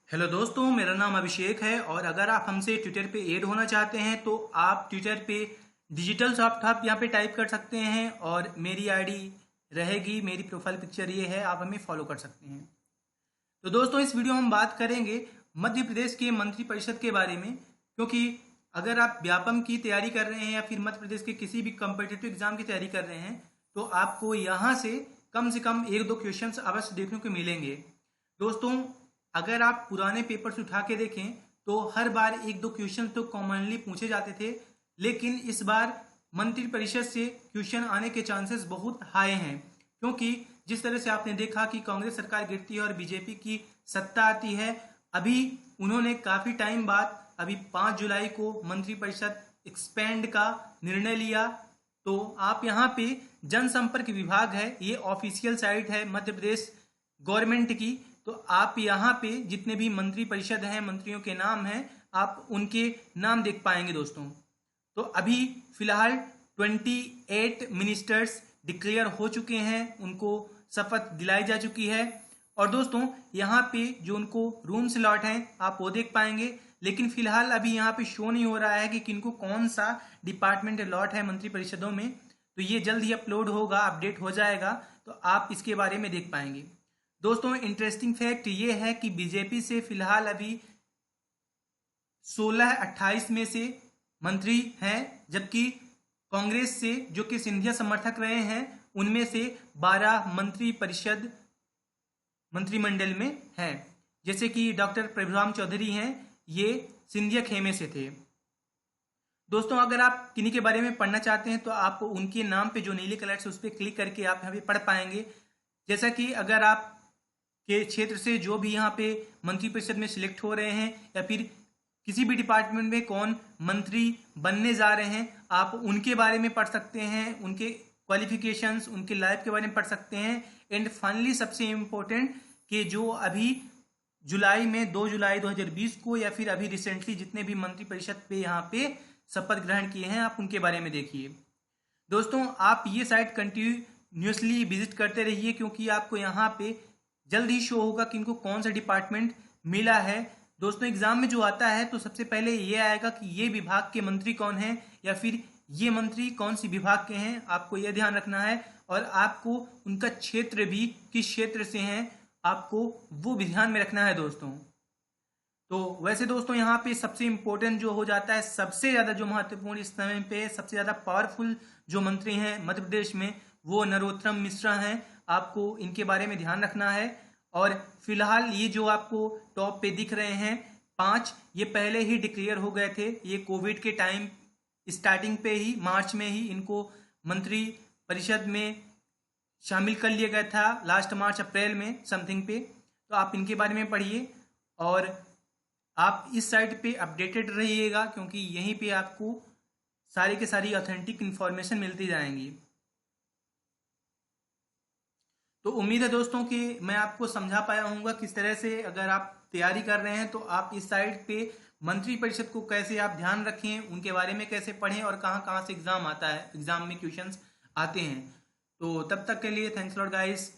Hello दोस्तों, मेरा नाम अभिषेक है और अगर आप हमसे ट्विटर पे ऐड होना चाहते हैं तो आप ट्विटर पे डिजिटल सॉफ्ट हब यहाँ पे टाइप कर सकते हैं और मेरी आईडी रहेगी। मेरी प्रोफाइल पिक्चर ये है, आप हमें फॉलो कर सकते हैं। तो दोस्तों, इस वीडियो में हम बात करेंगे मध्य प्रदेश के मंत्रिपरिषद के बारे में, क्योंकि अगर आप व्यापम की तैयारी कर रहे हैं या फिर मध्य प्रदेश के किसी भी कम्पिटिटिव एग्जाम की तैयारी कर रहे हैं तो आपको यहाँ से कम एक दो क्वेश्चन अवश्य देखने को मिलेंगे। दोस्तों, अगर आप पुराने पेपर्स उठा के देखें तो हर बार एक दो क्वेश्चन तो कॉमनली पूछे जाते थे, लेकिन इस बार मंत्रिपरिषद से क्वेश्चन आने के चांसेस बहुत हाई हैं, क्योंकि जिस तरह से आपने देखा कि कांग्रेस सरकार गिरती है और बीजेपी की सत्ता आती है। अभी उन्होंने काफी टाइम बाद अभी 5 जुलाई को मंत्रिपरिषद एक्सपेंड का निर्णय लिया। तो आप यहाँ पे जनसंपर्क विभाग है, ये ऑफिशियल साइट है मध्य प्रदेश गवर्नमेंट की। तो आप यहाँ पे जितने भी मंत्री परिषद हैं, मंत्रियों के नाम हैं, आप उनके नाम देख पाएंगे दोस्तों। तो अभी फिलहाल 28 मिनिस्टर्स डिक्लेयर हो चुके हैं, उनको शपथ दिलाई जा चुकी है। और दोस्तों, यहाँ पे जो उनको रूम स्लॉट हैं आप वो देख पाएंगे, लेकिन फिलहाल अभी यहाँ पे शो नहीं हो रहा है कि किनको कौन सा डिपार्टमेंट अलॉट है मंत्री परिषदों में। तो ये जल्द ही अपलोड होगा, अपडेट हो जाएगा, तो आप इसके बारे में देख पाएंगे। दोस्तों, इंटरेस्टिंग फैक्ट ये है कि बीजेपी से फिलहाल अभी 16-28 में से मंत्री हैं, जबकि कांग्रेस से जो कि सिंधिया समर्थक रहे हैं उनमें से 12 मंत्री परिषद मंत्रिमंडल में हैं। जैसे कि डॉक्टर प्रभुराम चौधरी हैं, ये सिंधिया खेमे से थे। दोस्तों, अगर आप किन्हीं के बारे में पढ़ना चाहते हैं तो आप उनके नाम पे जो नीले कलर से उस पर क्लिक करके आप यहाँ पे पढ़ पाएंगे। जैसा कि अगर आप के क्षेत्र से जो भी यहाँ पे मंत्रिपरिषद में सिलेक्ट हो रहे हैं या फिर किसी भी डिपार्टमेंट में कौन मंत्री बनने जा रहे हैं, आप उनके बारे में पढ़ सकते हैं, उनके क्वालिफिकेशंस, उनके लाइफ के बारे में पढ़ सकते हैं। एंड फाइनली सबसे इम्पोर्टेंट कि जो अभी जुलाई में 2 जुलाई 2020 को या फिर अभी रिसेंटली जितने भी मंत्रिपरिषद पे यहाँ पे शपथ ग्रहण किए हैं, आप उनके बारे में देखिए। दोस्तों, आप ये साइट कंटिन्यूसली विजिट करते रहिए, क्योंकि आपको यहाँ पे जल्द ही शो होगा कि इनको कौन सा डिपार्टमेंट मिला है। दोस्तों, एग्जाम में जो आता है तो सबसे पहले ये आएगा कि ये विभाग के मंत्री कौन हैं या फिर ये मंत्री कौन सी विभाग के हैं, आपको यह ध्यान रखना है। और आपको उनका क्षेत्र भी किस क्षेत्र से हैं, आपको वो भी ध्यान में रखना है दोस्तों। तो वैसे दोस्तों, यहाँ पे सबसे इंपॉर्टेंट जो हो जाता है, सबसे ज्यादा जो महत्वपूर्ण इस समय पे सबसे ज्यादा पावरफुल जो मंत्री हैं मध्य प्रदेश में, वो नरोत्तम मिश्रा हैं। आपको इनके बारे में ध्यान रखना है। और फिलहाल ये जो आपको टॉप पे दिख रहे हैं 5, ये पहले ही डिक्लेयर हो गए थे। ये कोविड के टाइम स्टार्टिंग पे ही मार्च में ही इनको मंत्री परिषद में शामिल कर लिया गया था, लास्ट मार्च अप्रैल में समथिंग पे। तो आप इनके बारे में पढ़िए और आप इस साइट पे अपडेटेड रहिएगा, क्योंकि यहीं पे आपको सारी के सारी ऑथेंटिक इंफॉर्मेशन मिलती जाएंगी। तो उम्मीद है दोस्तों कि मैं आपको समझा पाया हूँगा किस तरह से अगर आप तैयारी कर रहे हैं तो आप इस साइट पे मंत्री परिषद को कैसे आप ध्यान रखें, उनके बारे में कैसे पढ़ें और कहाँ कहाँ से एग्जाम आता है, एग्जाम में क्वेश्चंस आते हैं। तो तब तक के लिए थैंक्स लॉट गाइस।